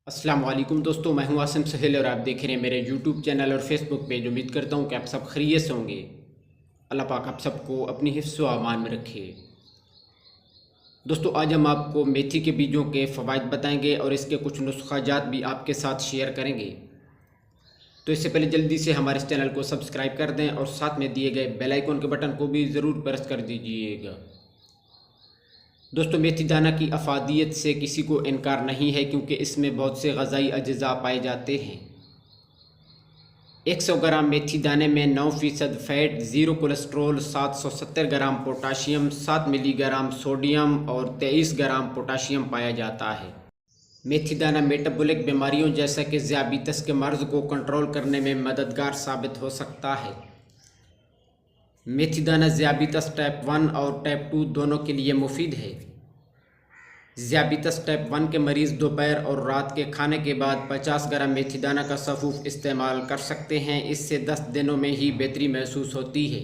अस्सलाम वालेकुम दोस्तों, मैं हूं आसिम सहेल और आप देख रहे हैं मेरे यूट्यूब चैनल और फेसबुक पेज। उम्मीद करता हूं कि आप सब खैरियत से होंगे। अल्लाह पाक आप सबको अपनी हिफ्ज़ व अमान में रखे। दोस्तों, आज हम आपको मेथी के बीजों के फ़वाइद बताएंगे और इसके कुछ नुस्ख़ाजात भी आपके साथ शेयर करेंगे। तो इससे पहले जल्दी से हमारे इस चैनल को सब्सक्राइब कर दें और साथ में दिए गए बेल आइकन के बटन को भी ज़रूर प्रेस कर दीजिएगा। दोस्तों, मेथी दाना की अफादियत से किसी को इनकार नहीं है, क्योंकि इसमें बहुत से ग़िज़ाई अज्जा पाए जाते हैं। 100 ग्राम मेथी दाने में 9% फ़ैट, 0 कोलेस्ट्रोल, 770 ग्राम पोटाशियम, 7 मिलीग्राम सोडियम और 23 ग्राम पोटाशियम पाया जाता है। मेथी दाना मेटाबॉलिक बीमारियों जैसा कि ज़ियाबितस के मर्ज़ को कंट्रोल करने में मददगार साबित हो सकता है। मेथी दाना ज़ियाबितस टाइप 1 और टाइप 2 दोनों के लिए मुफीद है। ज़ियाबितस टाइप 1 के मरीज़ दोपहर और रात के खाने के बाद 50 ग्राम मेथी दाना का सफ़ूफ इस्तेमाल कर सकते हैं। इससे 10 दिनों में ही बेहतरी महसूस होती है।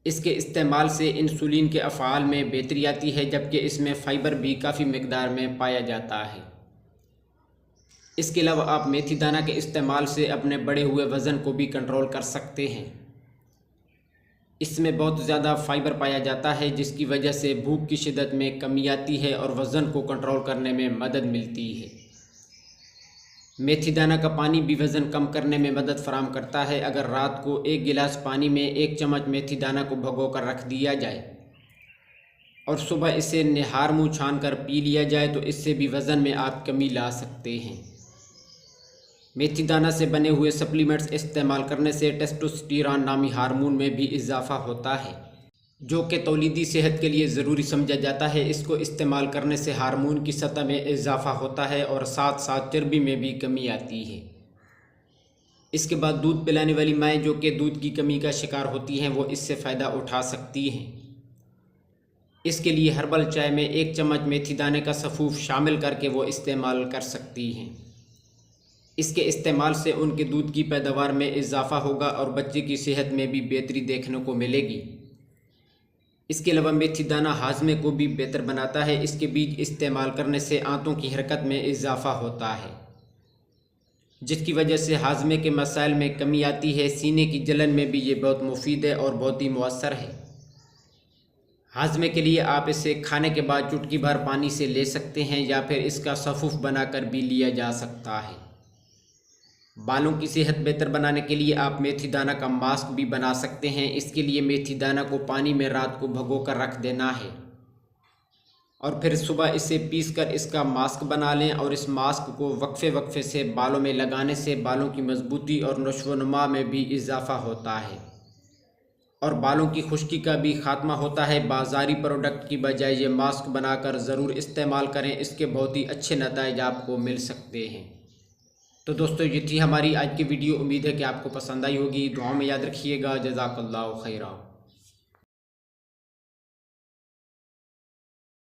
इसके इस्तेमाल से इंसुलिन के अफ़आल में बेहतरी आती है, जबकि इसमें फ़ाइबर भी काफ़ी मिकदार में पाया जाता है। इसके अलावा आप मेथी दाना के इस्तेमाल से अपने बढ़े हुए वज़न को भी कंट्रोल कर सकते हैं। इसमें बहुत ज़्यादा फ़ाइबर पाया जाता है, जिसकी वजह से भूख की शिद्दत में कमी आती है और वज़न को कंट्रोल करने में मदद मिलती है। मेथी दाना का पानी भी वज़न कम करने में मदद फराहम करता है। अगर रात को 1 गिलास पानी में 1 चम्मच मेथी दाना को भिगो कर रख दिया जाए और सुबह इसे निहार मुँह छान कर पी लिया जाए, तो इससे भी वज़न में आप कमी ला सकते हैं। मेथी दाना से बने हुए सप्लीमेंट्स इस्तेमाल करने से टेस्टोस्टेरोन नामी हार्मोन में भी इजाफ़ा होता है, जो कि तौलीदी सेहत के लिए ज़रूरी समझा जाता है। इसको इस्तेमाल करने से हार्मोन की सतह में इजाफ़ा होता है और साथ साथ चर्बी में भी कमी आती है। इसके बाद दूध पिलाने वाली माएँ जो कि दूध की कमी का शिकार होती हैं, वो इससे फ़ायदा उठा सकती हैं। इसके लिए हर्बल चाय में 1 चम्मच मेथी दाने का सफ़ूफ शामिल करके वो इस्तेमाल कर सकती हैं। इसके इस्तेमाल से उनके दूध की पैदावार में इजाफ़ा होगा और बच्चे की सेहत में भी बेहतरी देखने को मिलेगी। इसके अलावा मेथी दाना हाजमे को भी बेहतर बनाता है। इसके बीज इस्तेमाल करने से आंतों की हरकत में इजाफ़ा होता है, जिसकी वजह से हाजमे के मसाइल में कमी आती है। सीने की जलन में भी ये बहुत मुफीद है और बहुत ही मुअस्सर है। हाजमे के लिए आप इसे खाने के बाद चुटकी भर पानी से ले सकते हैं, या फिर इसका सफ़ूफ बनाकर भी लिया जा सकता है। बालों की सेहत बेहतर बनाने के लिए आप मेथी दाना का मास्क भी बना सकते हैं। इसके लिए मेथी दाना को पानी में रात को भिगो कर रख देना है और फिर सुबह इसे पीसकर इसका मास्क बना लें। और इस मास्क को वक्फे वक्फे से बालों में लगाने से बालों की मजबूती और नशोनुमा में भी इजाफ़ा होता है और बालों की खुश्की का भी ख़ात्मा होता है। बाज़ारी प्रोडक्ट की बजाय ये मास्क बनाकर ज़रूर इस्तेमाल करें। इसके बहुत ही अच्छे नताइज आपको मिल सकते हैं। तो दोस्तों, ये थी हमारी आज की वीडियो। उम्मीद है कि आपको पसंद आई होगी। दुआ में याद रखिएगा। जज़ाकल्लाहु खैरा।